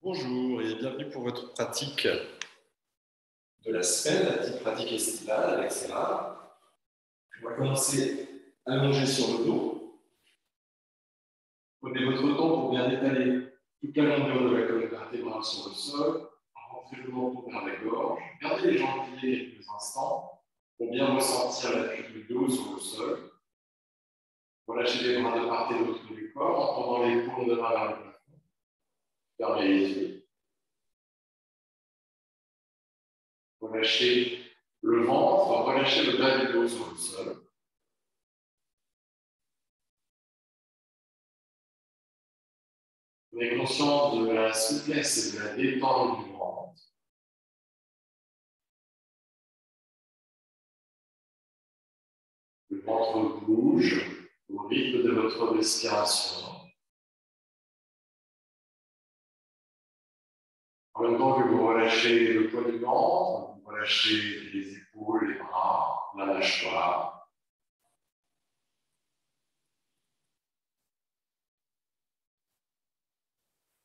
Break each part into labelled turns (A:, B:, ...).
A: Bonjour et bienvenue pour votre pratique de la semaine, la petite pratique estivale avec Sarah. On va commencer allongé sur le dos. Prenez votre temps pour bien étaler toute la longueur de la colonne vertébrale sur le sol. Rentrez le menton vers la gorge. Gardez les jambes pliées quelques instants pour bien ressentir l'appui du dos sur le sol. Relâchez les bras de part et d'autre du corps en tendant les paumes de main vers le plafond. Fermez les yeux. Relâchez le ventre, relâchez le bas du dos sur le sol. Prenez conscience de la souplesse et de la détente du ventre. Le ventre bouge au rythme de votre respiration. En même temps que vous relâchez le poids du ventre, vous relâchez les épaules, les bras, la mâchoire.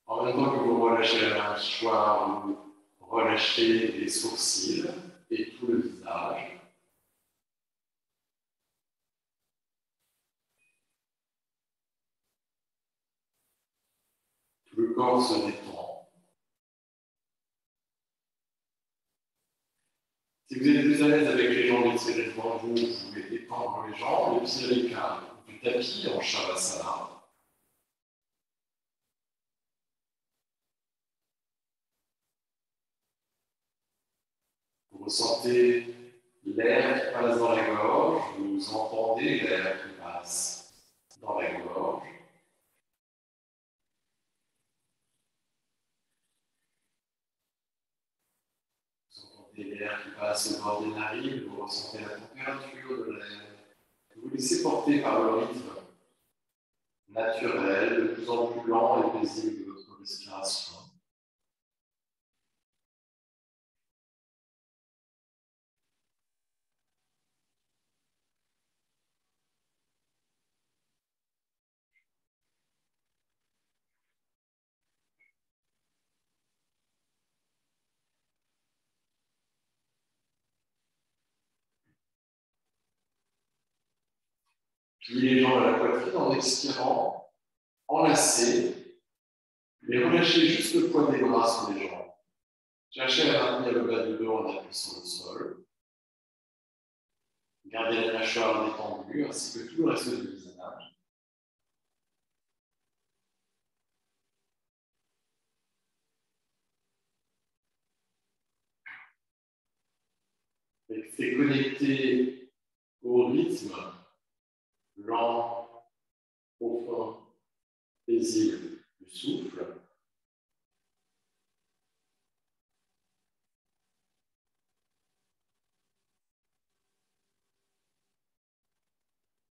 A: En même temps que vous relâchez la mâchoire, vous relâchez les sourcils et tout le visage. Tout le corps se détend. Si vous êtes plus à l'aise avec les jambes étirées devant vous, vous pouvez détendre les jambes et puis avec du tapis en Shavasana. Vous ressentez l'air qui passe dans la gorge, vous entendez l'air qui passe dans la gorge. Vous entendez l'air qui passe au bord des narines, vous ressentez la température de l'air. Vous vous laissez porter par le rythme naturel, de plus en plus lent et paisible de votre respiration. Pliez les jambes à la poitrine en expirant, enlacez, mais relâchez juste le poids des bras sur les jambes. Cherchez à maintenir le bas du dos en appui sur le sol. Gardez la mâchoire détendue ainsi que tout le reste du visage. Restez connecté au rythme lent, profond, paisible du souffle.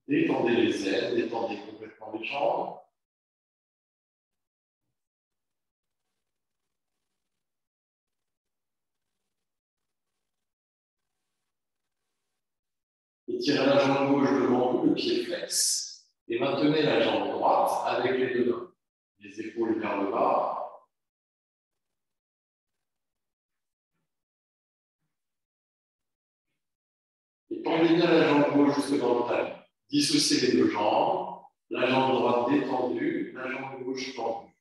A: Détendez les ailes, détendez complètement les jambes. Étirez la jambe gauche devant vous, le pied flex, et maintenez la jambe droite avec les deux mains. Les épaules vers le bas. Et tendez bien la jambe gauche jusque dans le talon. Dissociez les deux jambes, la jambe droite détendue, la jambe gauche tendue.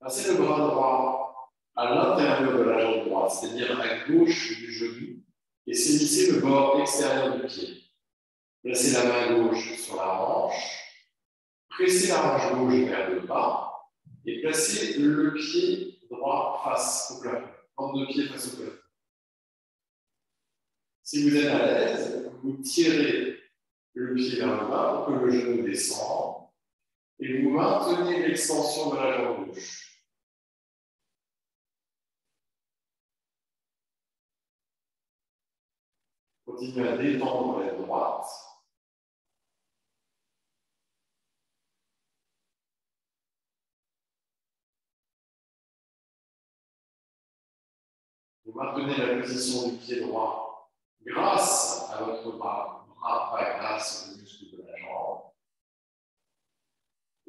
A: Passez le bras droit à l'intérieur de la jambe droite, c'est-à-dire à gauche du genou, et saisissez le bord extérieur du pied. Placez la main gauche sur la hanche, pressez la hanche gauche vers le bas, et placez le pied droit face au plafond, entre deux pieds face au plafond. Si vous êtes à l'aise, vous tirez le pied vers le bas pour que le genou descende, et vous maintenez l'extension de la jambe gauche. Continuez à détendre la droite. Vous maintenez la position du pied droit grâce à votre bras, pas grâce au muscle de la jambe.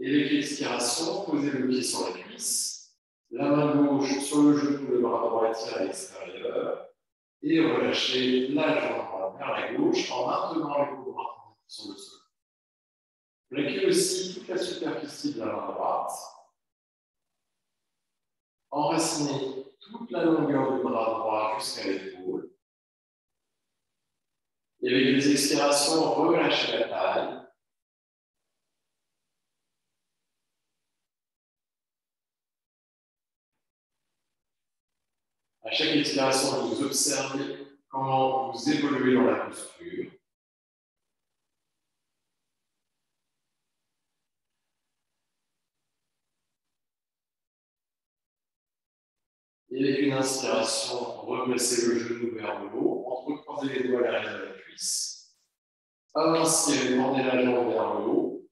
A: Et avec l'expiration, posez le pied sur la cuisse, la main gauche sur le genou, le bras droit étiré à l'extérieur, et relâchez la jambe droite vers la gauche en maintenant les coudes droits sur le sol. Plaquez aussi toute la superficie de la main droite. Enracinez toute la longueur du bras droit jusqu'à l'épaule. Et avec les expirations, relâchez la taille. À chaque expiration, vous observez comment vous évoluez dans la posture. Et avec une inspiration, replacez le genou vers le haut, entrecroisez les doigts derrière la cuisse. Inspirez, tendez la jambe vers le haut.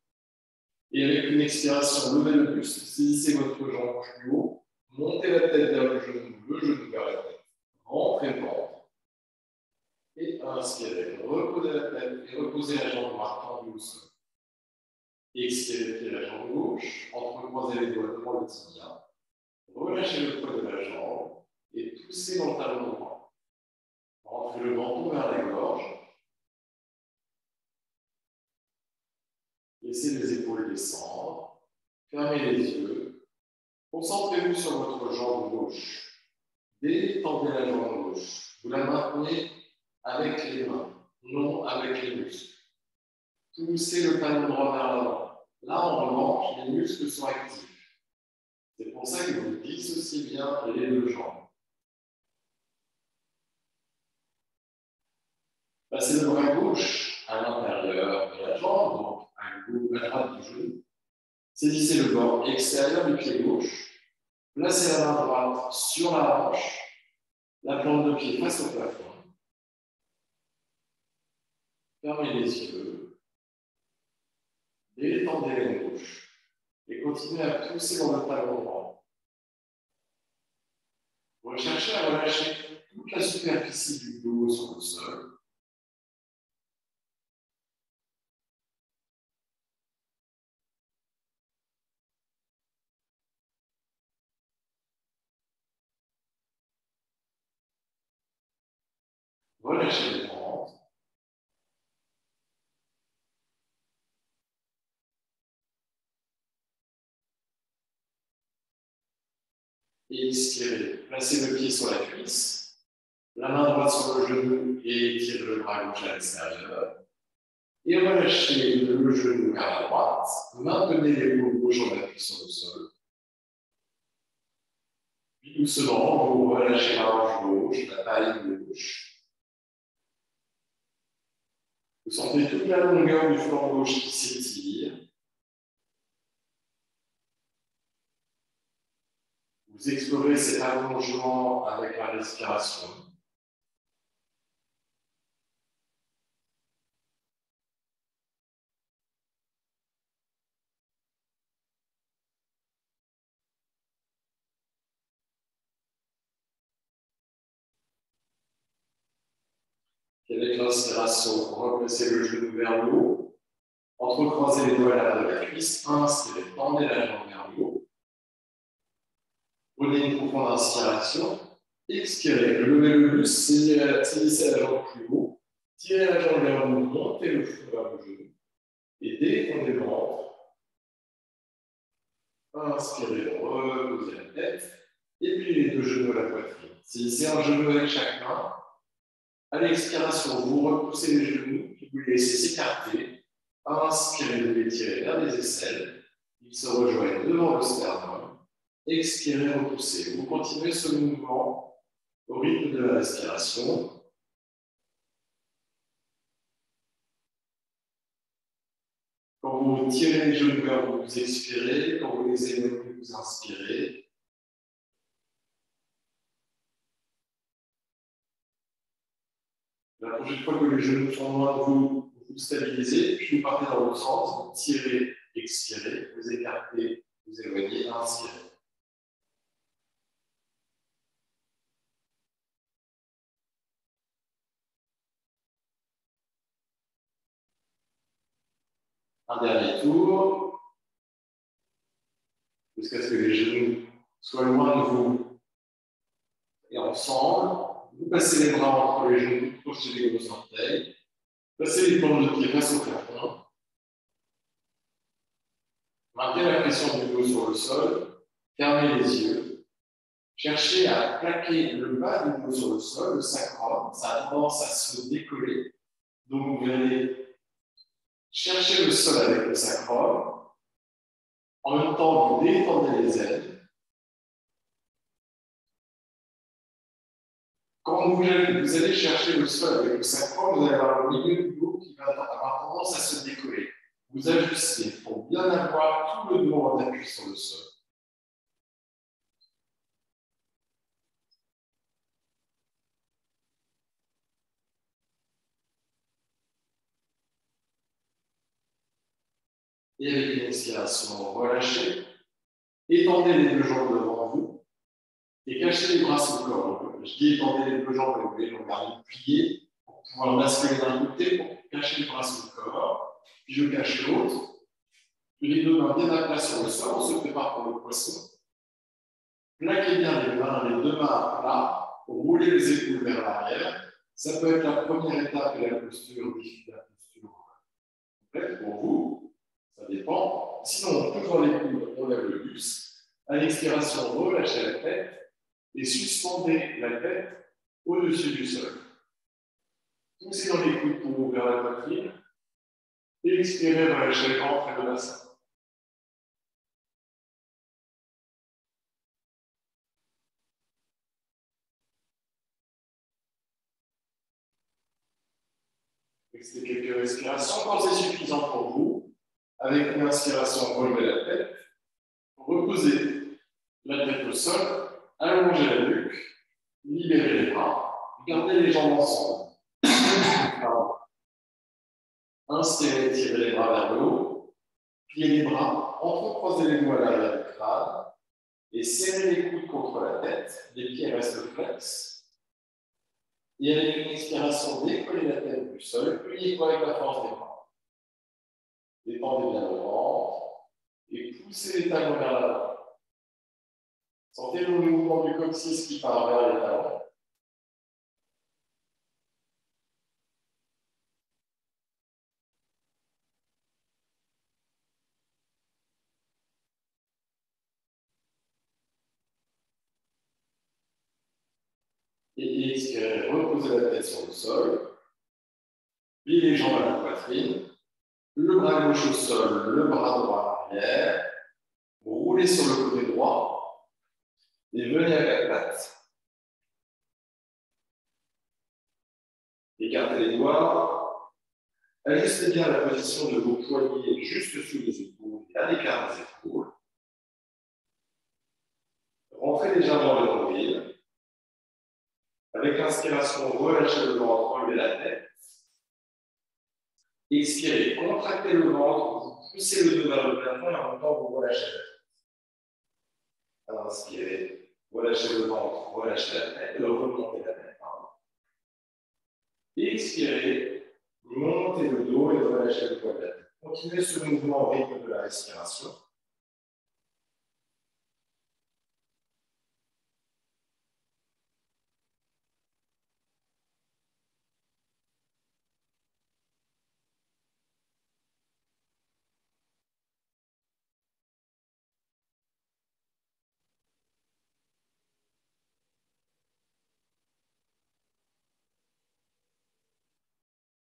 A: Et avec une expiration, levez le buste, saisissez votre jambe plus haut, montez la tête vers le genou vers la tête. Rentrez le ventre. Et inspirez, reposez la tête et reposez la jambe droite tendue au sol. Expirez, pliez la jambe gauche, entrecroisez les doigts devant le tibia. Relâchez le poids de la jambe et poussez dans le talon droit. Rentrez le menton vers la gorge. Laissez les épaules descendre. Fermez les yeux. Concentrez-vous sur votre jambe gauche. Détendez la jambe gauche. Vous la maintenez avec les mains, non avec les muscles. Poussez le talon droit vers l'avant. Là, en revanche, les muscles sont actifs. C'est pour ça que vous dissociez bien les deux jambes. Passez le bras gauche à l'intérieur de la jambe, donc à droite du genou. Saisissez le bord extérieur du pied gauche. Placez la main droite sur la hanche, la plante de pied face au plafond. Fermez les yeux. Détendez les gauche. Et continuez à pousser dans le talon droit. Recherchez à relâcher toute la superficie du dos sur le sol. Relâchez le ventre. Et expirez. Placez le pied sur la cuisse, la main droite sur le genou et étirez le bras gauche à l'extérieur. Et relâchez le genou vers la droite. Maintenez l'épaule gauche en appui sur le sol. Puis doucement, vous relâchez la hanche gauche, la taille gauche. Vous sentez toute la longueur du flanc gauche qui s'étire. Vous explorez cet allongement avec la respiration. Et avec l'inspiration, replacez le genou vers le haut. Entrecroisez les doigts à l'arrière de la cuisse. Inspirez, tendez la jambe vers le haut. Prenez une profonde inspiration. Expirez, levez le buste, saisissez la jambe plus haut. Tirez la jambe vers le haut, montez le front vers le genou. Et détendez le ventre. Inspirez, reposez la tête. Et puis les deux genoux à la poitrine. Saisissez un genou avec chaque main. À l'expiration, vous repoussez les genoux, puis vous les laissez s'écarter. Inspirez, vous les tirez vers les aisselles. Ils se rejoignent devant le sternum. Expirez, repoussez. Vous continuez ce mouvement au rythme de la respiration. Quand vous tirez les genoux vers vous, vous expirez. Quand vous les éloignez, vous inspirez. La prochaine fois que les genoux sont loin de vous, vous stabilisez, puis vous partez dans l'autre sens, vous tirez, expirez, vous écartez, vous éloignez, inspirez. Un dernier tour. jusqu'à ce que les genoux soient loin de vous. Et ensemble, vous passez les bras entre les genoux, crochez les gros orteils, passez les plantes de pied face au plafond. Maintenez la pression du dos sur le sol, fermez les yeux. Cherchez à plaquer le bas du dos sur le sol, le sacrum, ça a tendance à se décoller. Donc vous allez chercher le sol avec le sacrum. En même temps, vous détendez les ailes. Quand vous allez chercher le sol avec le sacrum, vous allez avoir le milieu du dos qui va avoir tendance à se décoller. Vous ajustez pour bien avoir tout le dos en appui sur le sol. Et avec une expiration, relâchez. Étendez les deux jambes devant vous et cachez les bras sous le corps. Je dis étendez les deux jambes et vous pouvez les garder pliées pour pouvoir basculer d'un côté pour cacher les bras sous le corps. Puis je cache l'autre. Les deux mains bien à plat sur le sol. On se prépare pour le poisson. Plaquez bien les mains, les deux mains à plat. Roulez les épaules vers l'arrière. Ça peut être la première étape de la posture complète pour vous. Ça dépend. Sinon, toujours les coudes, on lève le buste. À l'expiration, relâchez la tête et suspendez la tête au-dessus du sol. Poussez dans les coudes pour ouvrir la poitrine. Et expirez, relâchez le ventre et le bassin. Restez quelques respirations. Quand c'est suffisant pour vous, avec une inspiration, relevez la tête. Reposez la tête au sol. Allongez la nuque. Libérez les bras. Gardez les jambes ensemble. Inspirez, tirez les bras vers le haut. Pliez les bras, entrecroisez les doigts à l'arrière du crâne et serrez les coudes contre la tête. Les pieds restent flex. Et avec une expiration, décollez la tête du sol, pliez-vous avec la force des bras. Détendez bien le ventre et poussez les talons vers l'avant. Sentez le mouvement du coccyx qui part vers les talons. Et expirez, reposez la tête sur le sol. Pliez les jambes à la poitrine. Le bras gauche au sol, le bras droit à l'arrière. Roulez sur le côté droit et venez à quatre pattes. Écartez les doigts. Ajustez bien la position de vos poignets juste sous les épaules et à l'écart des épaules. Rentrez légèrement le nombril. Avec l'inspiration, relâchez le ventre, relevez la tête. Expirez, contractez le ventre, vous poussez le dos vers le plafond et en même temps vous relâchez la tête. Alors, inspirez, relâchez le ventre, relâchez la tête, remontez la tête. Expirez, montez le dos et relâchez le poids de la tête. Continuez ce mouvement au rythme de la respiration.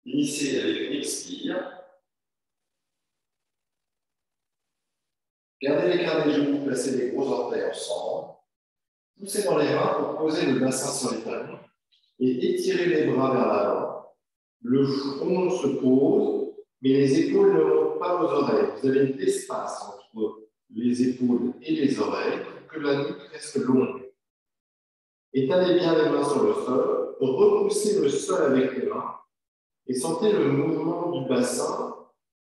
A: Initiez avec une expire. Gardez l'écart des genoux, placez les gros orteils ensemble. Poussez dans les mains pour poser le bassin sur les talons et étirez les bras vers l'avant. Le front se pose, mais les épaules ne montent pas aux oreilles. Vous avez de l'espace entre les épaules et les oreilles pour que la nuque reste longue. Étalez bien les mains sur le sol, repoussez le sol avec les mains et sentez le mouvement du bassin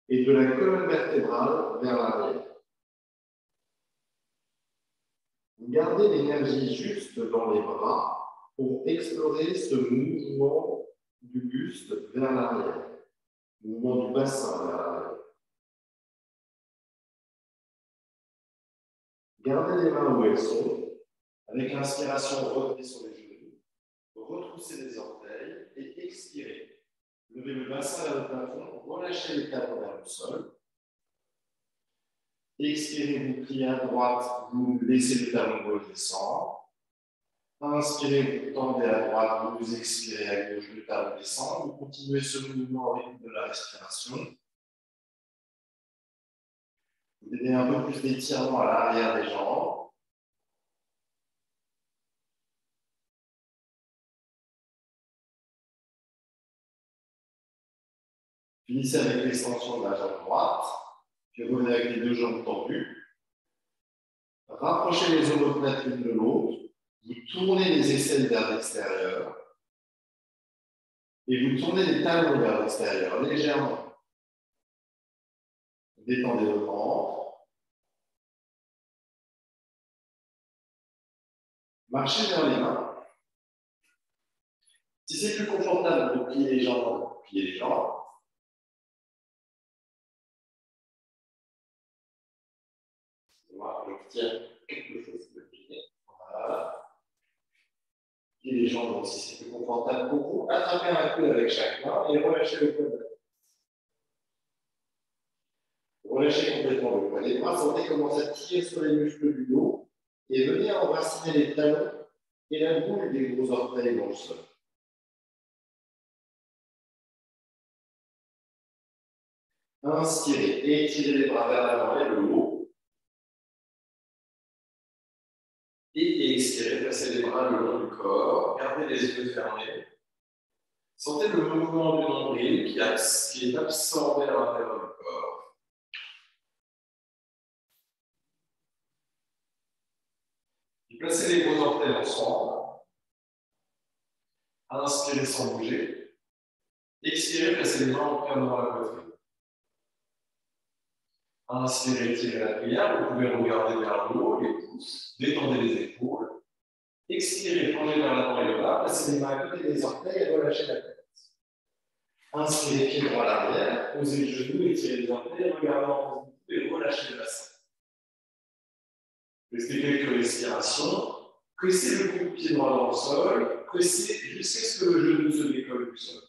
A: et de la colonne vertébrale vers l'arrière. Gardez l'énergie juste dans les bras pour explorer ce mouvement du buste vers l'arrière, mouvement du bassin vers l'arrière. gardez les mains où elles sont. Avec l'inspiration, revenez sur les genoux. Retroussez les orteils et expirez. Levez le bassin vers le plafond, relâchez les talons vers le sol. Expirez, vous pliez à droite, vous laissez le talon gauche descendre. Inspirez, vous tendez à droite, vous expirez à gauche, le talon descend. Vous continuez ce mouvement au rythme de la respiration. Vous donnez un peu plus d'étirement à l'arrière des jambes. Finissez avec l'extension de la jambe droite, puis revenez avec les deux jambes tendues. Rapprochez les omoplates l'une de l'autre. Vous tournez les aisselles vers l'extérieur. Et vous tournez les talons vers l'extérieur, légèrement. Détendez le ventre. Marchez vers les mains. Si c'est plus confortable de plier les jambes, pliez les jambes. Moi, je tiens quelque chose de plier. Voilà. Pliez les jambes, donc si c'est plus confortable pour vous, attrapez un peu avec chaque main et relâchez le poignet. Relâchez complètement le poignet droit, sentez comment ça tire sur les muscles du dos et venez enraciner les talons et la boule des gros orteils dans le sol. Inspirez, étirez les bras vers l'avant et le haut. Et expirez, passez les bras le long du corps, gardez les yeux fermés. Sentez le mouvement du nombril qui est absorbé à l'intérieur du corps. Et placez les gros orteils ensemble. Inspirez sans bouger. Expirez, placez les mains en cœur devant la poitrine. Inspirez, tirez la prière. Vous pouvez regarder vers le haut, les pouces. Détendez les épaules. Expirez, plongez vers l'avant et le bas. Placez les mains à côté des orteils et relâchez la tête. Inspirez, pied droit à l'arrière. Posez les genoux, étirez les orteils, regardez en face et relâchez le bassin. Restez quelques respirations. Pressez le bout de pied droit dans le sol. Pressez jusqu'à ce que le genou se décolle du sol.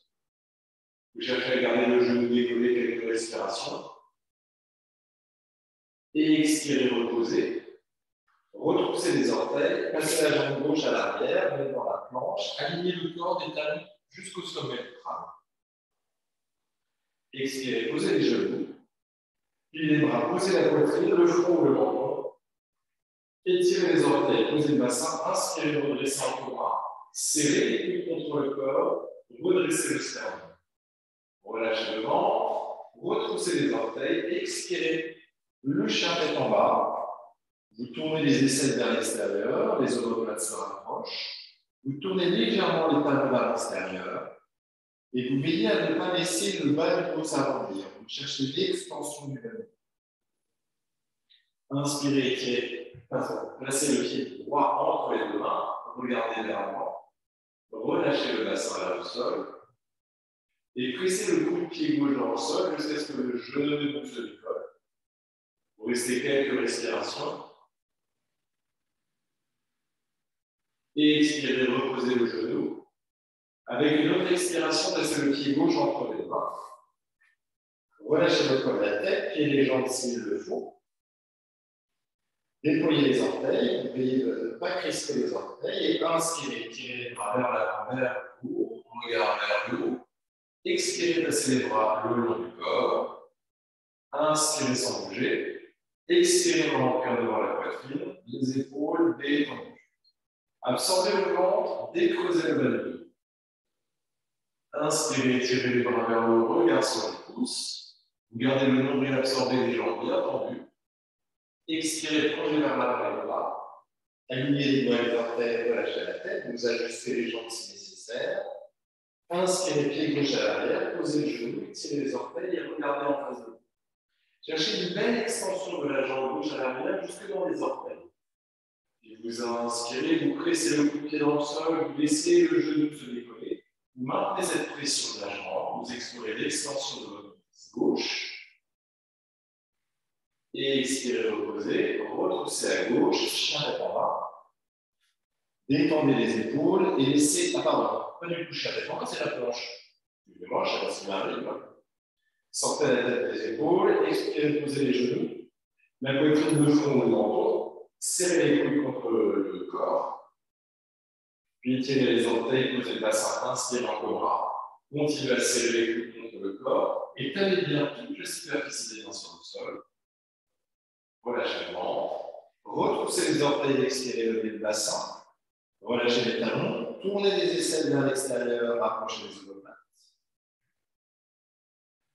A: Vous cherchez à garder le genou décollé quelques respirations. Et expirez, reposez. Retroussez les orteils, passez la jambe gauche à l'arrière, venez dans la planche, alignez le corps des talons jusqu'au sommet du crâne. Expirez, posez les genoux, puis les bras, posez la poitrine, le front ou le menton. Étirez les orteils, posez le bassin, inspirez, redressez un peu bras, serrez les coudes contre le corps, redressez le sternum. Relâchez le ventre, retroussez les orteils, expirez, le chien tête en bas. Vous tournez les aisselles vers l'extérieur, les omoplates se rapprochent. Vous tournez légèrement les talons vers l'extérieur. Et vous veillez à ne pas laisser le bas du dos s'arrondir. Vous cherchez l'extension du bas du dos. Inspirez, étirez. Placez le pied droit entre les deux mains. Regardez vers l'avant. Relâchez le bassin vers le sol. Et pressez le bout de pied gauche dans le sol jusqu'à ce que le genou se décolle. Vous restez quelques respirations. Et expirez, reposez le genou. Avec une autre expiration, placez le pied gauche entre les mains. Relâchez le poids de la tête, pieds les jambes s'il le faut. Déployez les orteils, veillez de ne pas crisper les orteils et inspirez, tirez les bras vers l'avant, vers le haut, regard vers le haut. Expirez, placez les bras le long du corps. Inspirez sans bouger. Expirez dans le cœur devant la poitrine, les épaules détendues. Absorbez le ventre, décreusez le bas du dos. Inspirez, tirez les bras vers le haut, regard sur les pouces. Vous gardez le nombril absorbé, les jambes bien tendues. Expirez, plongez vers l'avant et le bas. Alignez les doigts et les orteils, relâchez la tête. Vous ajustez les jambes si nécessaire. Inspirez, pied gauche à l'arrière, posez le genou, tirez les orteils et regardez en face de vous. Cherchez une belle extension de la jambe gauche à l'arrière jusque dans les orteils. Et vous inspirez, vous pressez le bout de pied dans le sol, vous laissez le genou se décoller. Vous maintenez cette pression de la jambe, vous explorez l'extension de votre cuisse gauche. Et expirez, reposez, retroussez à gauche, chien tête en bas. Détendez les épaules et laissez. Ah, pardon, pas du tout chien tête en bas, c'est la planche. Excusez-moi, je sais pas si m'arrive. Sortez la tête des épaules, expirez, posez les genoux. La poitrine de front au menton, serrez les coudes contre le corps. Puis tirez les orteils, posez le bassin, inspirez en cobra. Continuez à serrer les coudes contre le corps et tenez bien toute la superficie des mains sur le sol. Relâchez le ventre. Retroussez les orteils, expirez, levez le bassin. Relâchez les talons. Tournez les aisselles vers l'extérieur, rapprochez les omoplates.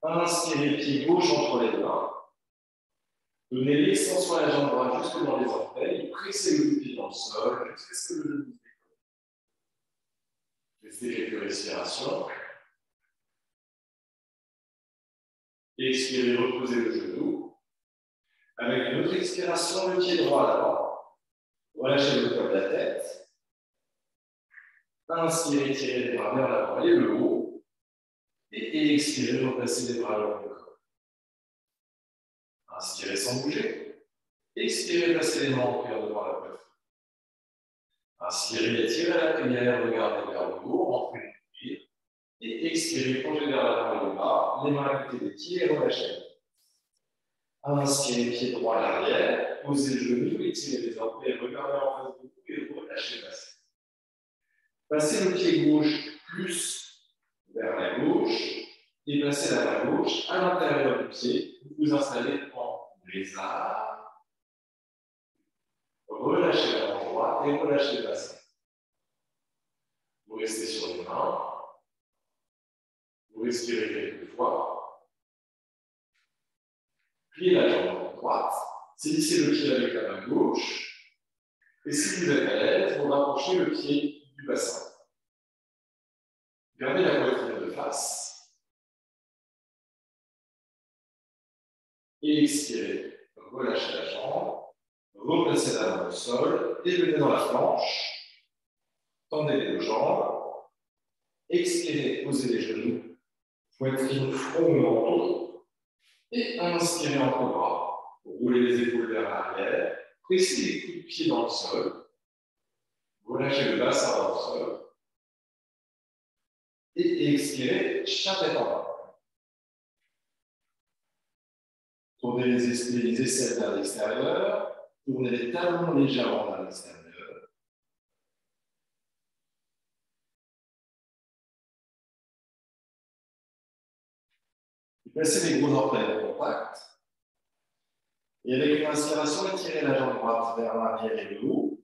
A: Inspirez le pied gauche entre les mains. Donnez l'extension à la jambe droite jusque dans les orteils. Pressez le pied dans le sol jusqu'à ce que le genou se décolle. Restez quelques respirations. Expirez, reposez le genou. Avec une autre expiration, le pied droit à l'avant. Relâchez le poids de la tête. Inspirez, tirez les bras vers l'avant et le haut. Et expirez, replacez les bras vers le corps. Inspirez sans bouger. Expirez, placez les mains en cœur devant la poitrine. Inspirez, étirez la crinière, regardez vers le haut, rentrez le cuir. Et expirez, plongez vers l'avant et le bas, les mains à côté des pieds et relâchez. Inspirez, pied droit à l'arrière, posez le genou, étirez les orteils, regardez en face de vous et relâchez, passez. Passez le pied gauche plus vers la gauche et passez la main gauche à l'intérieur du pied. Vous vous installez en lézard. Relâchez la main droite et relâchez le bassin. Vous restez sur les mains. Vous respirez quelques fois. Pliez la jambe droite. Saisissez le pied avec la main gauche. Et si vous êtes à l'aise, vous rapprochez le pied du bassin. Gardez la poitrine de face. Et expirez. Relâchez la jambe. Replacez la main au sol. Et venez dans la planche. Tendez les deux jambes. Expirez, posez les genoux. Poitrine, front, menton. Et inspirez en cobra. Roulez les épaules vers l'arrière. Pressez les coups de pied dans le sol. Relâchez le bassin dans le sol. Et expirez, chien tête en bas. Tournez les aisselles vers l'extérieur. Tournez les talons légèrement vers l'extérieur. Placez les gros orteils en contact. Et avec une inspiration, étirez la jambe droite vers l'arrière et le haut.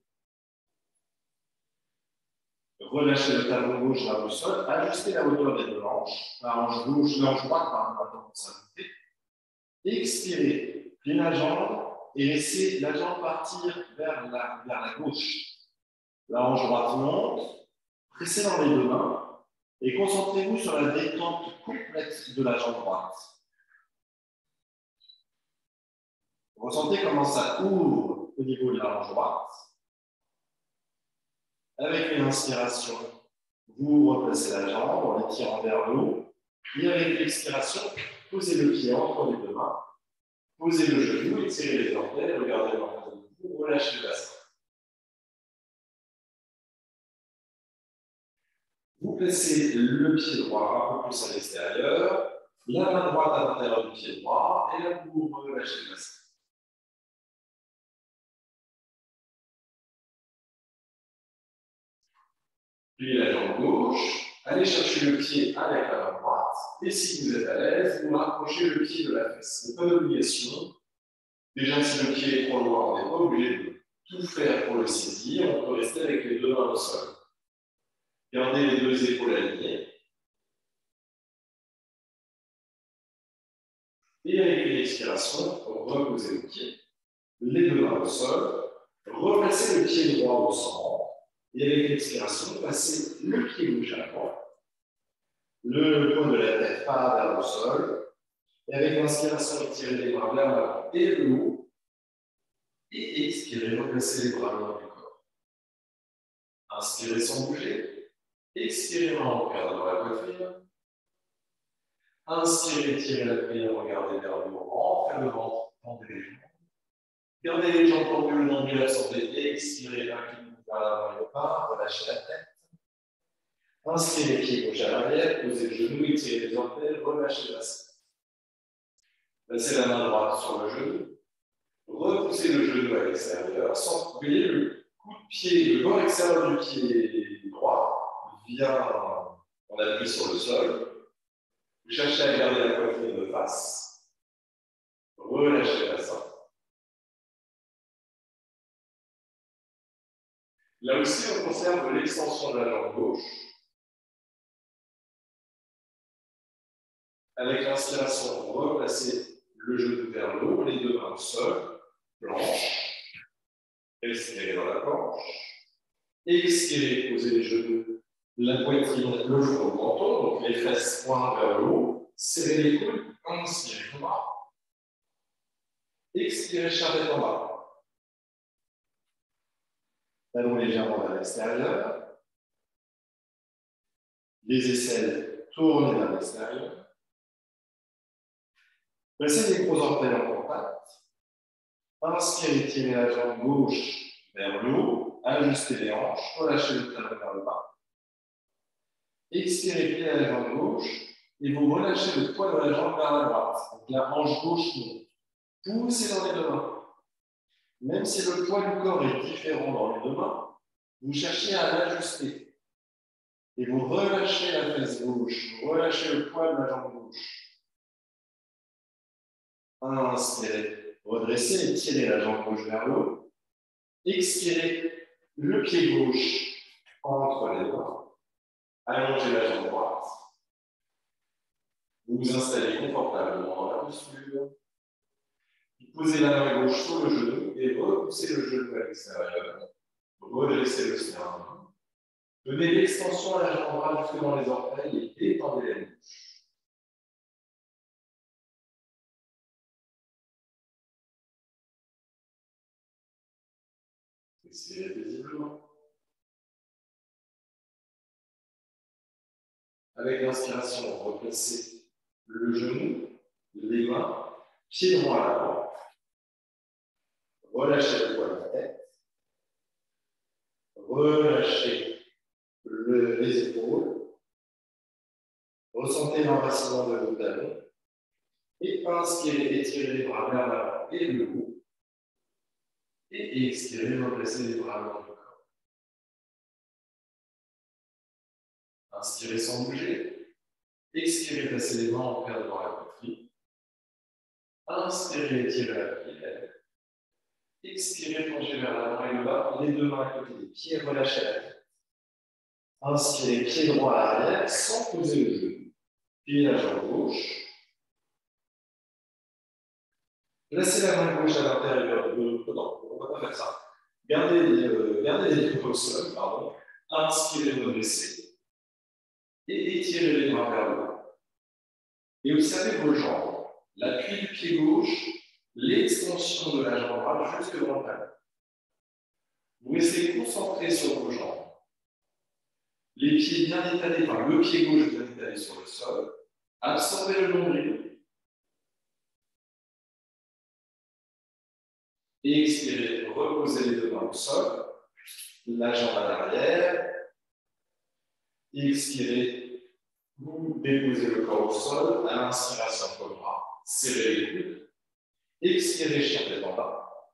A: Relâchez le talon gauche vers le sol. Ajustez la hauteur des deux hanches. La hanche gauche, la hanche droite, par exemple, pour s'ajouter. Expirez. Pliez la jambe et laissez la jambe partir vers la gauche. La hanche droite monte. Pressez dans les deux mains. Et concentrez-vous sur la détente complète de la jambe droite. Ressentez comment ça ouvre au niveau de la hanche droite. Avec une inspiration, vous replacez la jambe en l'étirant vers le haut. Et avec l'expiration, posez le pied entre les deux mains. Posez le genou, étirez les orteils, regardez en face de vous, relâchez le bassin. Vous placez le pied droit un peu plus à l'extérieur, la main droite à l'intérieur du pied droit, et là vous relâchez le bassin. Pliez la jambe gauche, allez chercher le pied avec la main droite, et si vous êtes à l'aise, vous rapprochez le pied de la fesse. Ce n'est pas d'obligation. Déjà, si le pied est trop loin, on n'est pas obligé de tout faire pour le saisir, on peut rester avec les deux mains au sol. Gardez les deux épaules alignées. Et avec une expiration, reposez le pied, les deux mains au sol, replacez le pied droit au centre. Et avec l'expiration, passez le pied gauche à la droite. Le point de la tête part vers le sol. Et avec l'inspiration, étirez les bras vers l'avant et le haut. Et expirez, replacez les bras loin du corps. Inspirez sans bouger. Expirez en regardant la poitrine. Inspirez, tirez la prière, regardez vers le haut, rentrez le ventre Tendez les jambes. Gardez les jambes tendues, le nombril absorbé, expirez, inclinez vers l'avant et le bas, relâchez la tête. Inspirez, pied gauche à l'arrière, posez le genou, étirez les orteils, relâchez la bassin. Placez la main droite sur le genou, repoussez le genou à l'extérieur, sans oublier le coup de pied, le bord extérieur du pied droit vient, on appuie sur le sol. Vous cherchez à garder la poitrine de face, relâchez le bassin. Là aussi, on conserve l'extension de la jambe gauche. Avec l'inspiration, replacez le genou vers le haut, les deux mains au sol, planche. Respirez dans la planche. Expirez, posez les genoux, la poitrine, le front au menton, donc les fesses pointent vers le haut. Serrez les coudes, inspirez en bas. Expirez, charrette en bas. Talons légèrement vers l'extérieur. Les aisselles tournent vers l'extérieur. Placez les gros orteils en contact. Inspirez, tirez la jambe gauche vers le haut. Ajustez les hanches. Relâchez le talon vers le bas. Expirez, pliez la jambe gauche. Et vous relâchez le poids de la jambe vers la droite. Donc la hanche gauche monte. Poussez dans les deux mains. Même si le poids du corps est différent dans les deux mains, vous cherchez à l'ajuster. Et vous relâchez la fesse gauche, vous relâchez le poids de la jambe gauche. Inspirez, redressez et tirez la jambe gauche vers le haut. Expirez, le pied gauche entre les mains. Allongez la jambe droite. Vous vous installez confortablement dans la posture. Vous posez la main gauche sur le genou et repoussez le genou à l'extérieur. Redressez le sternum. Donnez l'extension à la jambe droite jusque dans les orteils et détendez les bouches. Expirez paisiblement. Avec l'inspiration, replacez le genou, les mains, pied droit à l'avant. Relâchez le poids de la tête. Relâchez les épaules. Ressentez l'enracinement de vos talons. Et inspirez, étirez les bras vers l'avant et le haut. Et expirez, replacez les bras dans le corps. Inspirez sans bouger. Expirez, placez les mains en paire devant la poitrine. Inspirez, étirez la pied. Expirez, plongez vers l'avant et le bas. Les deux mains à côté des pieds, relâchez la tête. Inspirez, pied droit à l'arrière, sans poser le genou. Puis la jambe gauche. Placez la main gauche à l'intérieur de... Non, on ne va pas faire ça. Gardez les pieds au sol, pardon. Inspirez, redressez. Et étirez les bras vers le bas. Et observez vos jambes. L'appui du pied gauche, l'extension de la jambe droite jusque dans le talon. Vous restez concentré sur vos jambes. Les pieds bien étalés, enfin le pied gauche bien étalé sur le sol. Absorbez le nombril. Et expirez, reposez les deux mains au sol. La jambe à l'arrière. Expirez, vous déposez le corps au sol. À l'inspiration, cobra. Serrez les coudes. Expirez, chien tête en bas.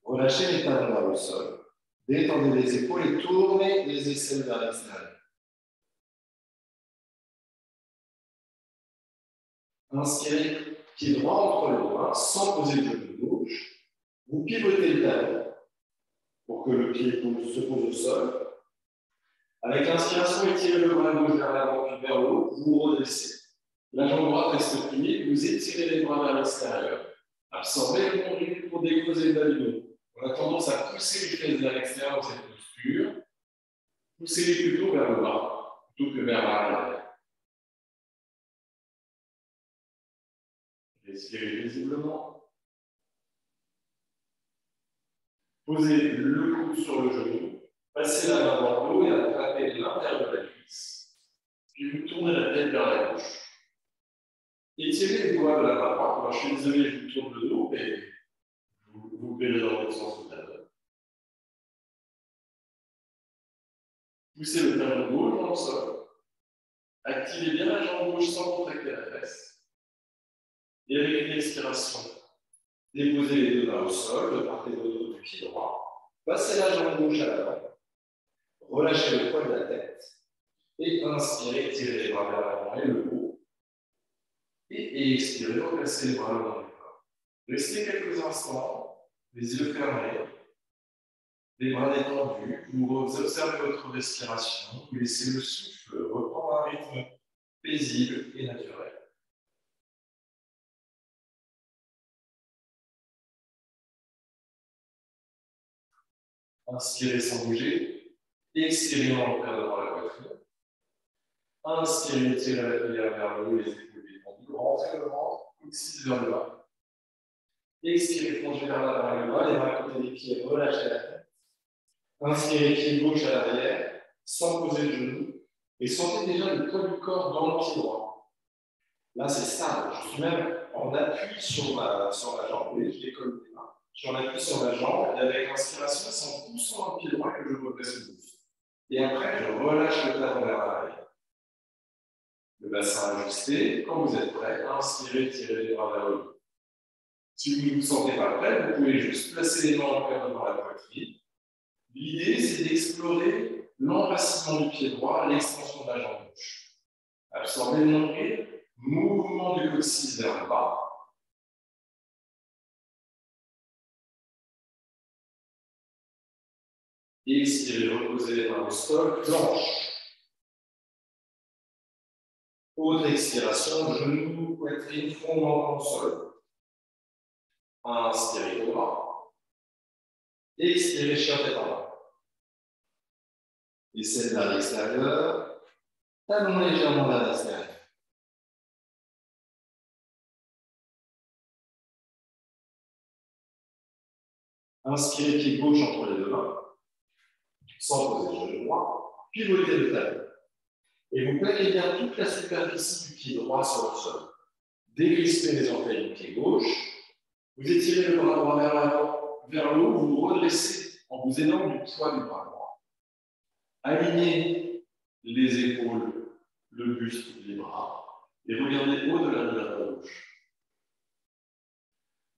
A: Relâchez les talons vers le sol. Détendez les épaules et tournez les aisselles vers l'extérieur. Inspirez, pied droit entre les mains, sans poser le genou gauche. Vous pivotez le talon pour que le pied se pose au sol. Avec l'inspiration, étirez le bras gauche vers l'avant puis vers le haut. Vous redressez. La jambe droite reste pliée. Vous étirez les bras vers l'extérieur. Absorbez le nombril pour décroiser le abdomen. On a tendance à pousser les fesses vers l'extérieur dans cette posture. Poussez-les plutôt vers le bas, plutôt que vers l'arrière. Respirez paisiblement. Posez le coude sur le genou. Passez la main dans le dos et attrapez l'intérieur de la cuisse. Puis vous tournez la tête vers la gauche. Étirez les doigts de la main droite. Alors, je suis désolé, je vous tourne le dos, mais vous verrez dans l'autre sens tout à l'heure. Poussez le talon gauche dans le sol. Activez bien la jambe gauche sans contracter la fesse. Et avec une expiration, déposez les deux mains au sol, de part et d'autre du pied droit. Passez la jambe gauche à l'avant. Relâchez le poids de la tête. Et inspirez, tirez les bras vers l'avant et le haut. Et expirez, replacez les bras le long du corps. Restez quelques instants, les yeux fermés, les bras détendus. Vous observez votre respiration. Vous laissez le souffle reprendre un rythme paisible et naturel. Inspirez sans bouger. Expirez en regardant devant la poitrine. Inspirez, tirez la cuillère vers le haut, les épaules détendues. Rentrez le ventre, coccyx vers le bas. Expirez, plongez vers l'avant et le bas. Les mains à côté des pieds, relâchez la tête. Inspirez, pied gauche à l'arrière, sans poser le genou. Et sentez déjà le poids du corps dans le pied droit. Là, c'est stable. Je suis même en appui sur ma jambe. Oui, je décolle les mains. Je suis en appui sur ma jambe et avec l'inspiration, c'est en poussant le pied droit que je redresse le buste. Et après, je relâche le talon vers l'arrière. Le bassin ajusté. Quand vous êtes prêt, inspirez, tirez les bras vers le haut. Si vous ne vous sentez pas prêt, vous pouvez juste placer les mains en paire devant la poitrine. L'idée, c'est d'explorer l'enracinement du pied droit, l'extension de la jambe gauche. Absorbez le nombril, mouvement du coccyx vers le bas. Expirez, reposez les mains au sol, planche. Haute expiration, genoux, poitrine, front dans le sol. Inspirez droit. Expirez, chien tête en bas. Essayez vers l'extérieur. Talon légèrement vers l'extérieur. Inspirez pied gauche entre les deux mains, sans poser le genou droit. Pivotez le talon. Et vous plaquez bien toute la superficie du pied droit sur le sol. Décrispez les orteils du pied gauche. Vous étirez le bras droit vers l'avant, vers le haut. Vous vous redressez en vous aidant du poids du bras droit. Alignez les épaules, le buste, les bras. Et regardez au-delà de la gauche.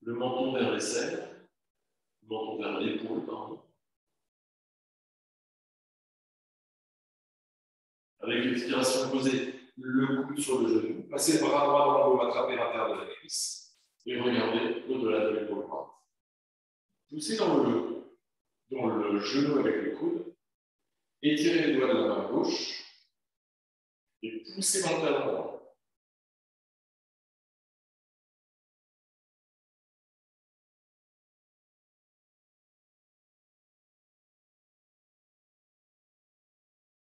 A: Le menton vers l'aisselle. Le menton vers l'épaule, pardon. Avec l'expiration, posez le coude sur le genou, passez le bras droit dans le haut, attrapez l'intérieur de la cuisse et regardez au-delà de l'épaule droite. Poussez dans le genou avec le coude, étirez les doigts de la main gauche et poussez dans le talon droit.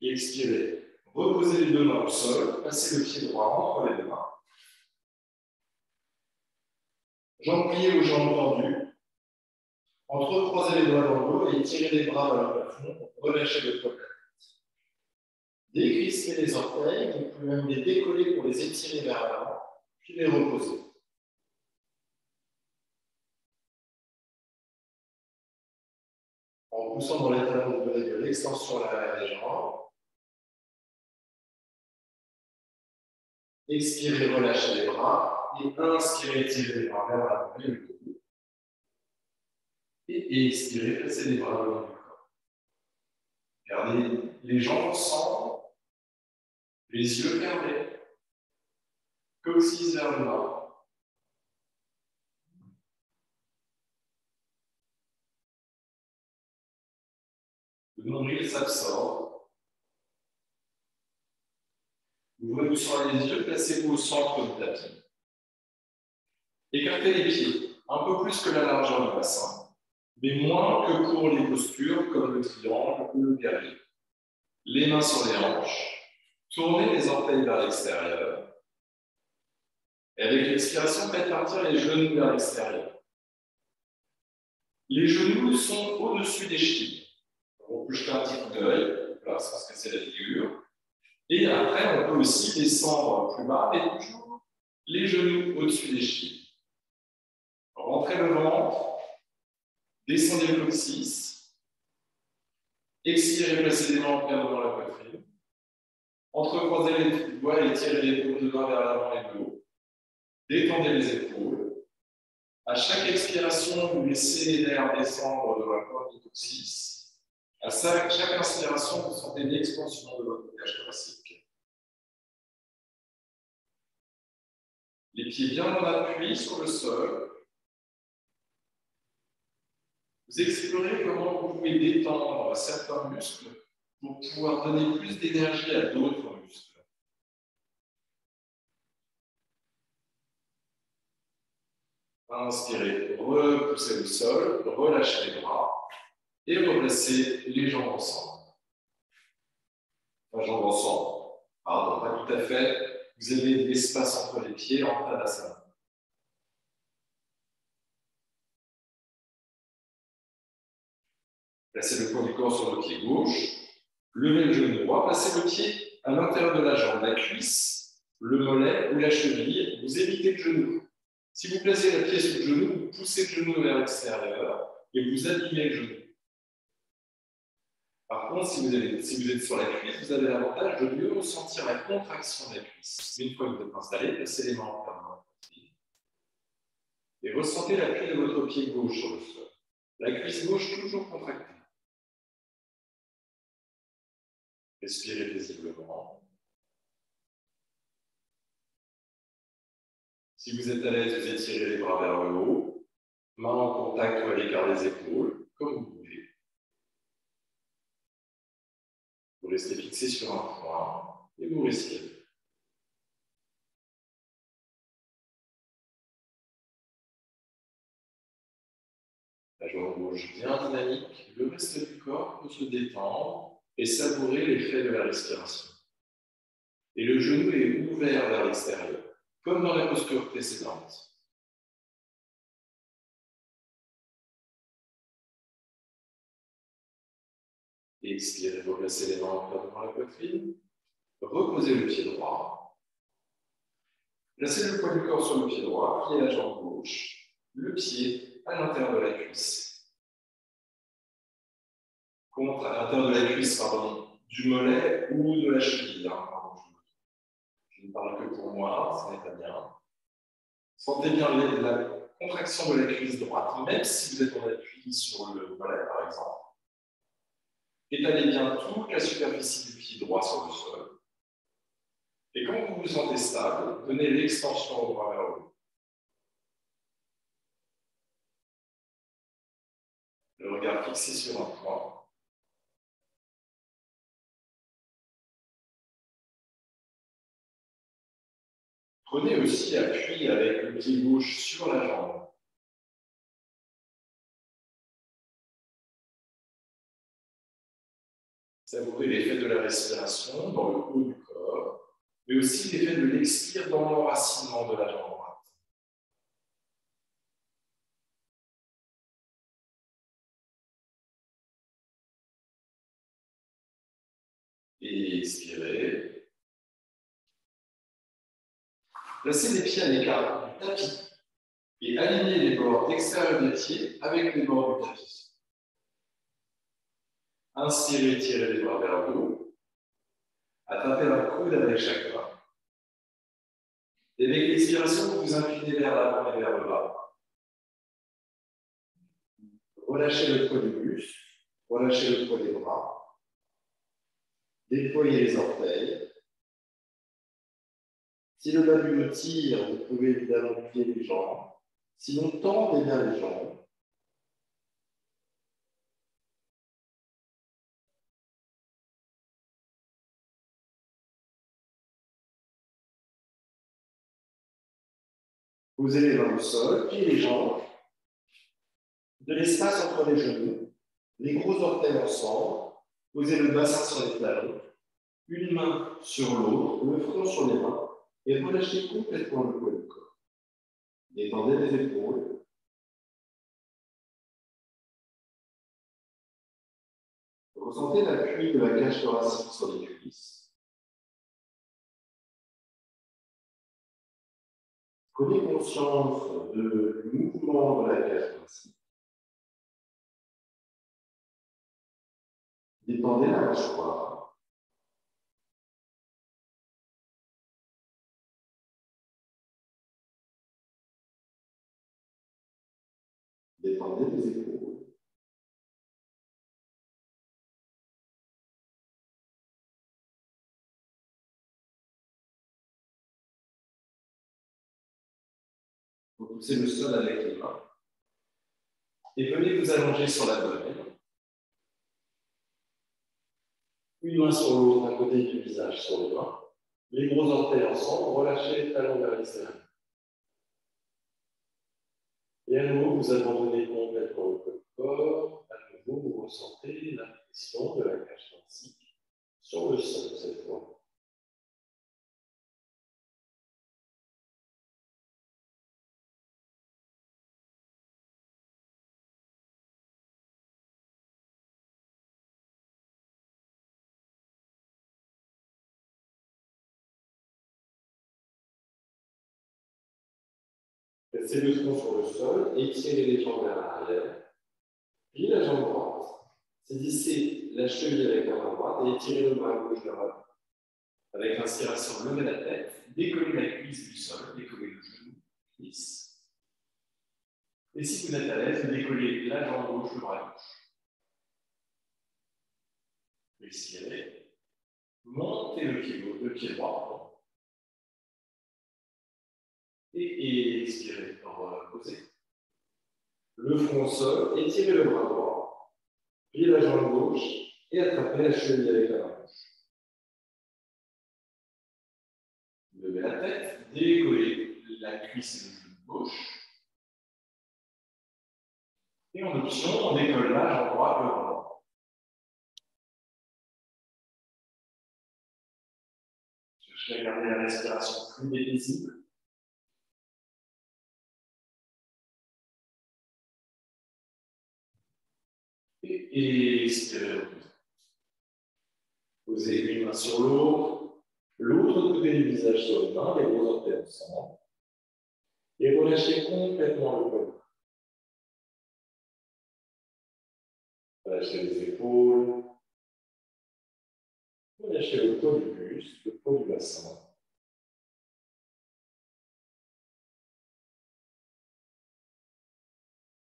A: Expirez. Reposez les deux mains au sol, passez le pied droit entre les deux mains. Jambes pliées aux jambes tendues. Entrecroisez les doigts dans le dos et tirez les bras vers le plafond. Relâchez le poids de la tête. Décrispez les orteils, vous pouvez même les décoller pour les étirer vers l'avant, puis les reposer. En poussant dans les talons de l'extension à l'arrière des jambes. Expirez, relâchez les bras. Et inspirez, tirez les bras vers l'avant et le dos. Et expirez, placez les bras le long du corps. Gardez les jambes ensemble, les yeux fermés, coccyx vers le bas. Le nombril s'absorbe. Ouvrez-vous sur les yeux, placez-vous au centre du tapis. Écartez les pieds, un peu plus que la largeur du bassin, mais moins que pour les postures comme le triangle ou le guerrier. Les mains sur les hanches, tournez les orteils vers l'extérieur. Et avec l'expiration, faites partir les genoux vers l'extérieur. Les genoux sont au-dessus des chevilles. On peut jeter un petit coup d'œil, parce que c'est la figure. Et après, on peut aussi descendre plus bas, mais toujours les genoux au-dessus des chevilles. Rentrez le ventre, descendez le coccyx, expirez, placez les mains bien devant la poitrine, entrecroisez les doigts et tirez les épaules de droit vers l'avant et de haut, détendez les épaules. À chaque expiration, vous laissez l'air descendre de la pointe du coccyx. À chaque inspiration, vous sentez l'expansion de votre cage thoracique. Les pieds bien en appui sur le sol. Vous explorez comment vous pouvez détendre certains muscles pour pouvoir donner plus d'énergie à d'autres muscles. Inspirez, repoussez le sol, relâchez les bras et replacez les jambes ensemble. Enfin, jambes ensemble. Pardon, pas tout à fait. Vous avez de l'espace entre les pieds en Tadasana. Placez le poids du corps sur le pied gauche. Levez le genou droit. Placez le pied à l'intérieur de la jambe, la cuisse, le mollet ou la cheville. Vous évitez le genou. Si vous placez le pied sur le genou, vous poussez le genou vers l'extérieur et vous abîmez le genou. Par contre, si vous êtes sur la cuisse, vous avez l'avantage de mieux ressentir la contraction de la cuisse. Une fois que vous êtes installé, placez les mains en plein et ressentez l'appui de votre pied gauche sur le sol. La cuisse gauche toujours contractée. Respirez paisiblement. Si vous êtes à l'aise, vous étirez les bras vers le haut, mains en contact ou à l'écart des épaules, comme vous voulez. Vous restez fixé sur un point et vous respirez. La jambe gauche bien dynamique, le reste du corps peut se détendre et savourer l'effet de la respiration. Et le genou est ouvert vers l'extérieur, comme dans la posture précédente. Et expirez, replacez les mains en plein devant la poitrine. Reposez le pied droit. Placez le poids du corps sur le pied droit, pliez la jambe gauche, le pied à l'intérieur de la cuisse. Contre à l'intérieur de la cuisse, pardon, du mollet ou de la cheville. Je ne parle que pour moi, ça n'est pas bien. Sentez bien la contraction de la cuisse droite, même si vous êtes en appui sur le mollet, par exemple. Étalez bien toute la superficie du pied droit sur le sol. Et quand vous vous sentez stable, donnez l'extension au bras vers le haut. Le regard fixé sur un point. Prenez aussi appui avec le pied gauche sur la jambe. Savourez l'effet de la respiration dans le haut du corps, mais aussi l'effet de l'expire dans l'enracinement de la jambe droite. Et expirez. Placez les pieds à l'écart du tapis et alignez les bords extérieurs des pieds avec les bords du tapis. Inspirez, tirez les bras vers le haut. Attrapez un coude avec chaque main. Et avec l'expiration, vous vous inclinez vers l'avant et vers le bas. Relâchez le poids du buste, relâchez le poids des bras. Déployez les orteils. Si le bas du dos tire, vous pouvez évidemment plier les jambes. Sinon, tendez bien les jambes. Posez les mains au sol, pliez les jambes. De l'espace entre les genoux. Les gros orteils ensemble. Posez le bassin sur les talons. Une main sur l'autre, le front sur les mains. Et relâchez complètement le poids du corps. Détendez les épaules. Ressentez l'appui de la cage thoracique sur les cuisses. Prenez conscience du mouvement de la cage thoracique. Détendez la mâchoire. Détendez les épaules. Repoussez le sol avec les mains. Et venez vous allonger sur l'abdomen. Une main sur l'autre, à côté du visage sur les mains. Les gros orteils ensemble, relâchez les talons vers l'extérieur. Et à nouveau, vous abandonnez complètement le corps. À nouveau, vous ressentez la pression de la cage thoracique sur le sol cette fois. Placez le tronc sur le sol et tirez les jambes vers l'arrière. Puis la jambe droite. Saisissez la cheville avec la main droite et étirez le bras gauche vers l'avant. Avec l'inspiration, levez la tête, décollez la cuisse du sol, décollez le genou, cuisse. Et si vous êtes à l'aise, décollez la jambe gauche, le bras gauche. Expirez. Montez le pied droit. Et expirez pour reposer. Le front au sol, étirez le bras droit. Pliez la jambe gauche et attrapez la cheville avec la main gauche. Levez la tête, décollez la cuisse et le genou gauche. Et en option, on décolle la jambe droite, le bras droit. Cherchez à garder la respiration fluide et paisible. Et expirez. Posez une main sur l'autre côté du visage sur les mains, les gros orteils ensemble. Et relâchez complètement le poignet. Relâchez les épaules. Relâchez le poids du buste, le poids du bassin.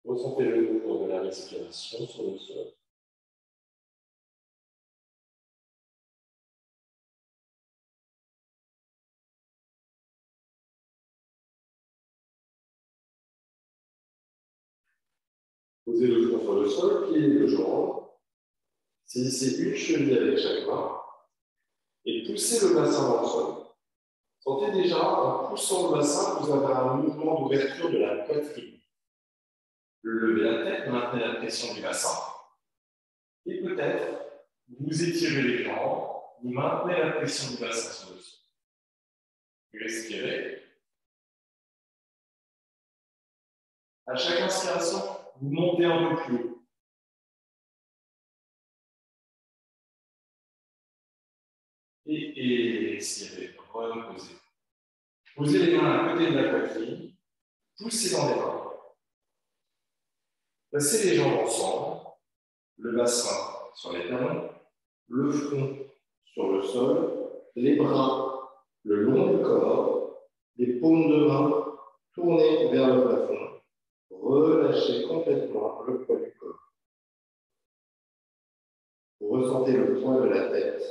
A: Ressentez le mouvement de la respiration sur le sol. Posez le front sur le sol, pliez les deux jambes. Saisissez une cheville avec chaque main et poussez le bassin dans le sol. Sentez déjà, en poussant le bassin, vous avez un mouvement d'ouverture de la poitrine. Levez la tête, maintenez la pression du bassin. Et peut-être, vous étirez les jambes, vous maintenez la pression du bassin sur le sol. Respirez. À chaque inspiration, vous montez un peu plus haut. Et expirez, reposez. Posez les mains à côté de la poitrine, poussez dans les mains. Placez les jambes ensemble, le bassin sur les talons, le front sur le sol, les bras le long du corps, les paumes de main tournées vers le plafond. Relâchez complètement le poids du corps. Vous ressentez le poids de la tête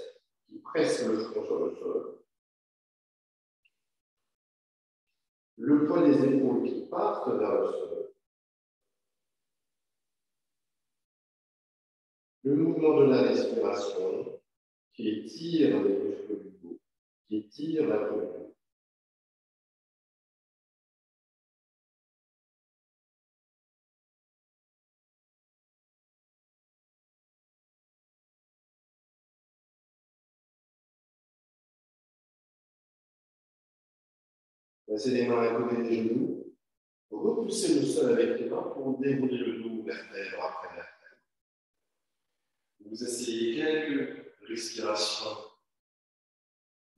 A: qui presse le front sur le sol. Le poids des épaules qui partent vers le sol. Le mouvement de la respiration qui étire les muscles du dos, qui étire la colonne. Placez les mains à côté des genoux. Repoussez le sol avec les mains pour dérouler le dos vertèbre après vertèbre. Vous essayez quelques respirations.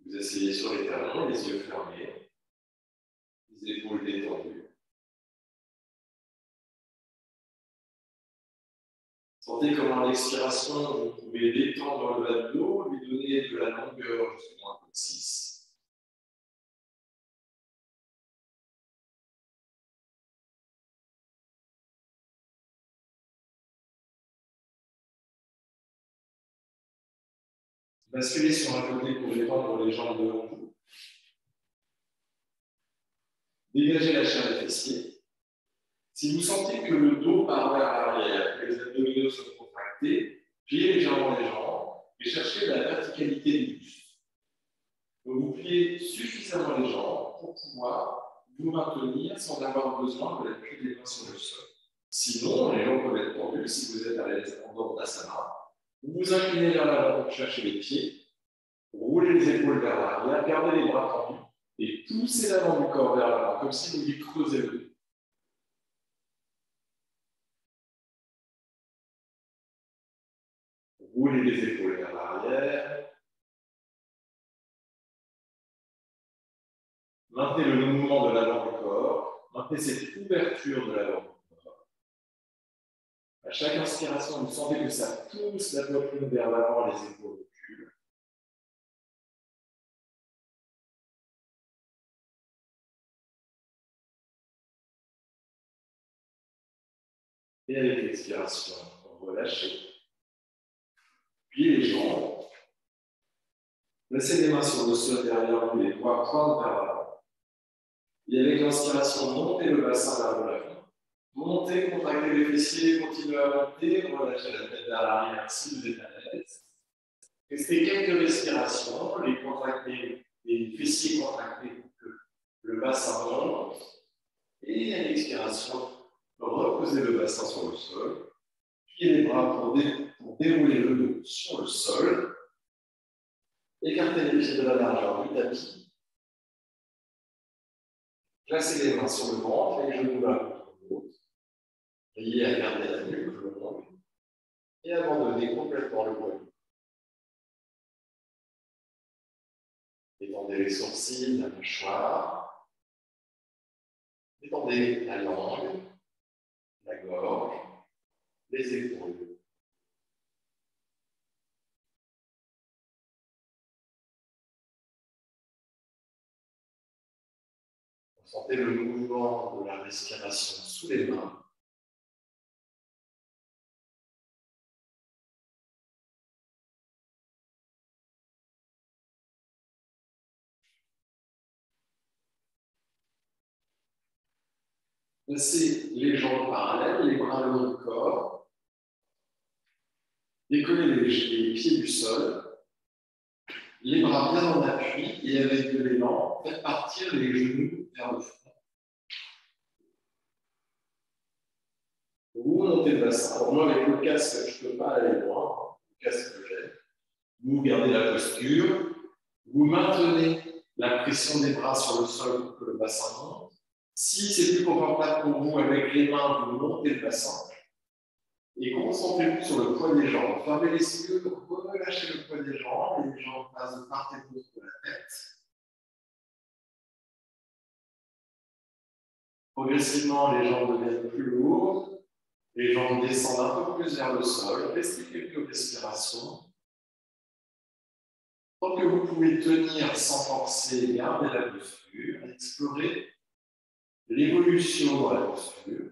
A: Vous essayez sur les talons, les yeux fermés. Les épaules détendues. Sentez comment à l'expiration, vous pouvez détendre le bas du dos, lui donner de la longueur jusqu'au 1,6. Basculez sur un côté pour détendre les jambes devant vous. Dégagez la chair des fessiers. Si vous sentez que le dos part vers l'arrière, que les abdominaux sont contractés, pliez légèrement les jambes et cherchez la verticalité du buste. Donc vous pliez suffisamment les jambes pour pouvoir vous maintenir sans avoir besoin de l'appui des mains sur le sol. Sinon, les jambes peuvent être tendues. Si vous êtes à l'aise en Dandasana, vous vous inclinez vers l'avant pour chercher les pieds, roulez les épaules vers l'arrière, gardez les bras tendus et poussez l'avant du corps vers l'avant, comme si vous vouliez creuser le dos. Roulez les épaules vers l'arrière. Maintenez le mouvement de l'avant du corps. Maintenez cette ouverture de l'avant du corps. À chaque inspiration, vous sentez que ça pousse la poitrine vers l'avant, les épaules reculent. Et avec l'expiration, relâchez. Pliez les jambes. Placez les mains sur le sol derrière vous, les doigts pointent vers l'avant. Et avec l'inspiration, montez le bassin vers l'avant. Montez, contractez les fessiers, continuez à monter, relâchez la tête vers l'arrière si vous êtes à l'aise. Restez quelques respirations, les fessiers contractés pour que le bassin monte. Et à l'expiration, reposez le bassin sur le sol. Pliez les bras pour dérouler le dos sur le sol. Écartez les pieds de la largeur du tapis. Placez les mains sur le ventre, les genoux l'un contre l'autre. Veillez à garder la nuque longue et abandonnez complètement le poignet. Détendez les sourcils, la mâchoire. Détendez la langue, la gorge, les épaules. Sentez le mouvement de la respiration sous les mains. Placez les jambes parallèles, les bras le long du corps. Décollez les pieds du sol. Les bras bien en appui et avec de l'élan, faites partir les genoux vers le front. Vous montez le bassin. Alors moi, avec le casque, je ne peux pas aller loin. Le casque que j'ai. Vous gardez la posture. Vous maintenez la pression des bras sur le sol pour que le bassin monte. Si c'est plus confortable pour vous, avec les mains, vous montez le bassin. Et concentrez-vous sur le poids des jambes. Fermez les yeux, relâchez le poids des jambes, et les jambes passent de part et d'autre de la tête. Progressivement, les jambes deviennent plus lourdes, les jambes descendent un peu plus vers le sol. Restez quelques respirations. Tant que vous pouvez tenir sans forcer, gardez la posture, explorez l'évolution dans la posture.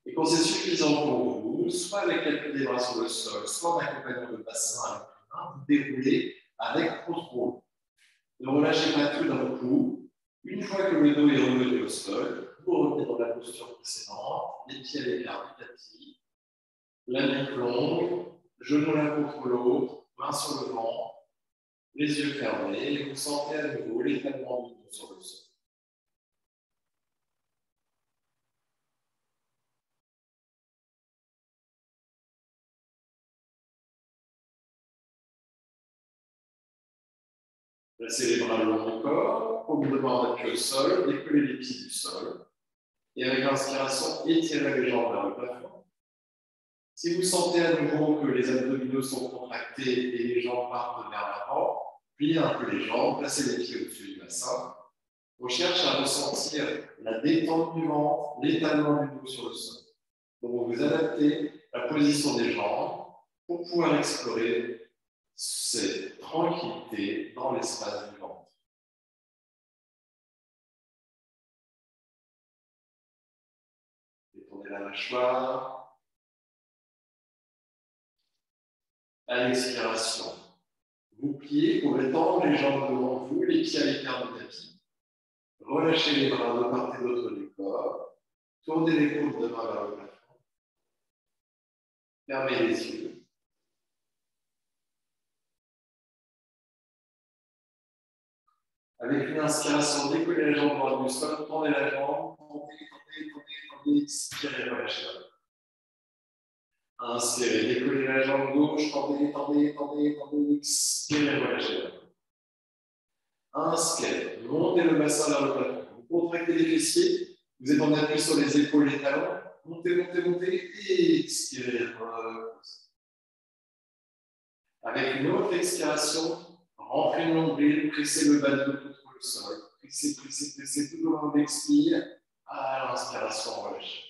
A: Et quand c'est suffisant pour vous, soit avec l'appui des bras sur le sol, soit en accompagnant le bassin avec les mains, vous déroulez avec contrôle. Ne relâchez pas tout d'un coup. Une fois que le dos est revenu au sol, vous revenez dans la posture précédente, les pieds à l'écart du tapis, la nuque longue, genoux l'un contre l'autre, main sur le ventre, les yeux fermés, et vous sentez à nouveau l'étalement du dos sur le sol. Placez les bras le long du corps, probablement avec le sol, décollez les pieds du sol. Et avec l'inspiration, étirez les jambes vers le plafond. Si vous sentez à nouveau que les abdominaux sont contractés et les jambes partent vers l'avant, pliez un peu les jambes, placez les pieds au-dessus du bassin. On cherche à ressentir la détente du ventre, l'étalement du dos sur le sol. Donc vous adaptez la position des jambes pour pouvoir explorer cette tranquillité dans l'espace du ventre. Détendez la mâchoire. À l'expiration, vous pliez pour étendre les jambes devant vous, les pieds à l'écart du tapis. Relâchez les bras de part et d'autre du corps. Tournez les paumes de main vers le plafond. Fermez les yeux. Avec une inspiration, décollez la jambe droite du sol, tendez la jambe, tendez, expirez, relâchez la main. Inspirez, décollez la jambe gauche, tendez, expirez, relâchez la main. Inspirez, montez le bassin vers le plafond. Vous contractez les fessiers, vous êtes en appui sur les épaules, les talons, montez, et expirez, reposez. Avec une autre expiration, rentrez le nombril, pressez le bas de dos contre le sol. Pressez tout au long de l'expire. À l'inspiration, relâchez.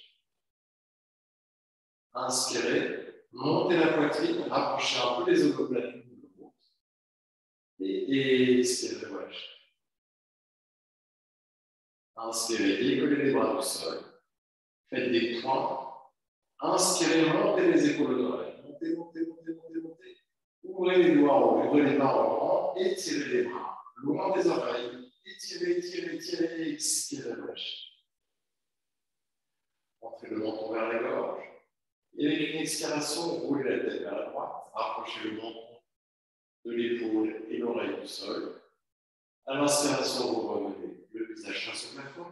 A: Inspirez, montez la poitrine, rapprochez un peu les omoplates de l'eau. Et expirez, relâchez. Inspirez, décollez les bras du sol. Faites des points. Inspirez, montez les épaules d'oreille. Montez. Ouvrez les doigts en haut, ouvrez les mains en grand, étirez les bras, loin des oreilles, étirez, expirez, relâchez. Entrez le menton vers la gorge, et avec une expiration, roulez la tête vers la droite, rapprochez le menton de l'épaule et l'oreille du sol. À l'inspiration, vous revenez le visage face au plafond,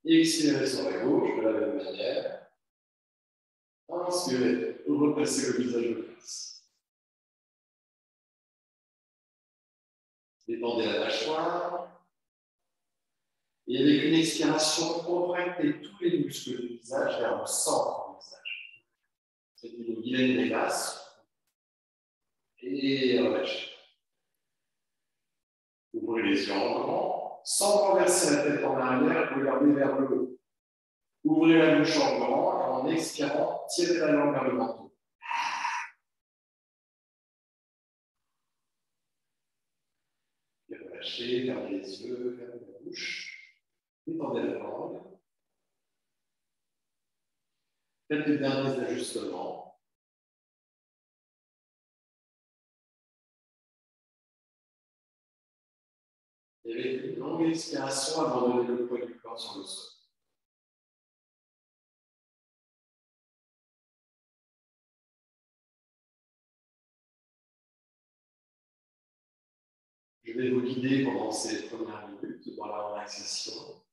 A: et expirez sur la gauche de la même manière. Inspirez, repassez le visage de face. Détendez la mâchoire. Et avec une expiration, contractez tous les muscles du visage vers le centre du visage. C'est une Guylaine Vegas. Et relâchez. Ouvrez les yeux en grand. Sans renverser la tête en arrière, regardez vers le haut. Ouvrez la bouche en grand et en expirant, tirez la langue vers le menton. Et relâchez, fermez les yeux, fermez la bouche. Détendez la langue. Faites les derniers ajustements. Et avec une longue expiration, abandonnez le poids du corps sur le sol. Je vais vous guider pendant ces premières minutes dans la relaxation.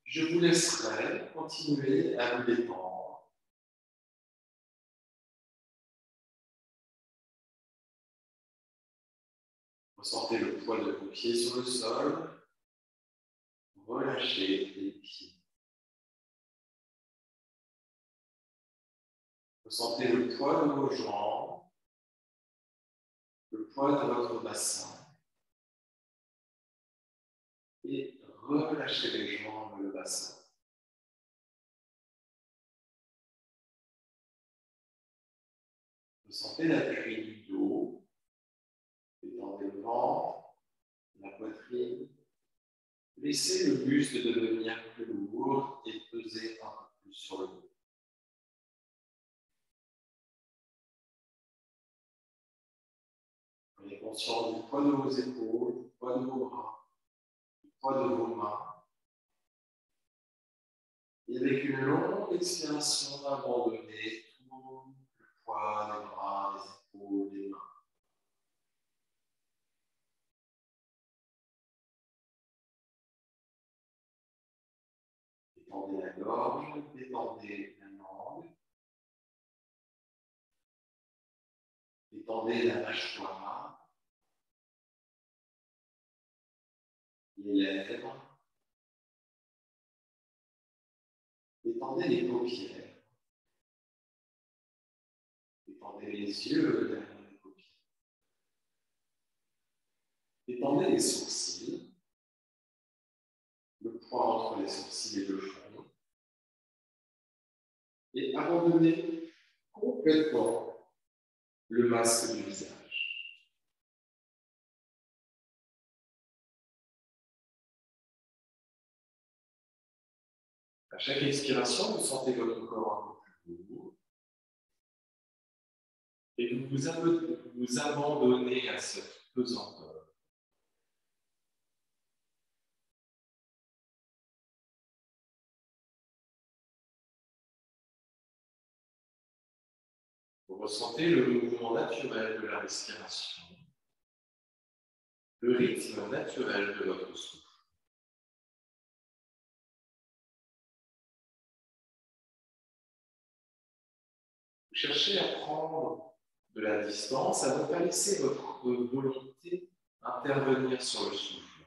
A: Je vous laisserai continuer à vous détendre. Ressentez le poids de vos pieds sur le sol. Relâchez les pieds. Ressentez le poids de vos jambes, le poids de votre bassin. Et relâchez les jambes et le bassin. Ressentez l'appui du dos. Détendez le ventre, la poitrine. Laissez le buste devenir plus lourd et peser un peu plus sur le dos. Soyez conscient du poids de vos épaules, du poids de vos bras, du poids de vos mains. Et avec une longue expiration, abandonnez tout le poids des bras, des épaules, des mains. Détendez la gorge, détendez la langue. Détendez la mâchoire. les lèvres. Détendez les paupières. Détendez les yeux derrière les paupières. Détendez les sourcils. Le poids entre les sourcils et le front. Et abandonnez complètement le masque du visage. À chaque expiration, vous sentez votre corps un peu plus lourd. Et vous vous abandonnez à cette pesanteur. Vous ressentez le mouvement naturel de la respiration, le rythme naturel de votre souffle. Vous cherchez à prendre de la distance, à ne pas laisser votre volonté intervenir sur le souffle,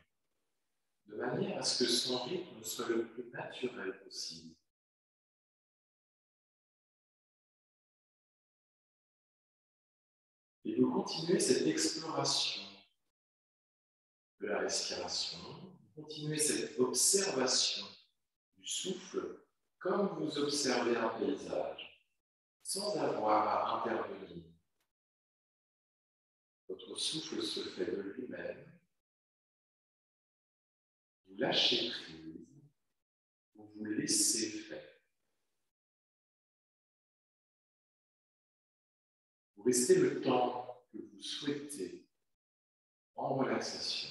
A: de manière à ce que son rythme soit le plus naturel possible. Et vous continuez cette exploration de la respiration, vous continuez cette observation du souffle comme vous observez un paysage, sans avoir à intervenir. Votre souffle se fait de lui-même, vous lâchez prise, vous vous laissez faire. Vous restez le temps que vous souhaitez en relaxation.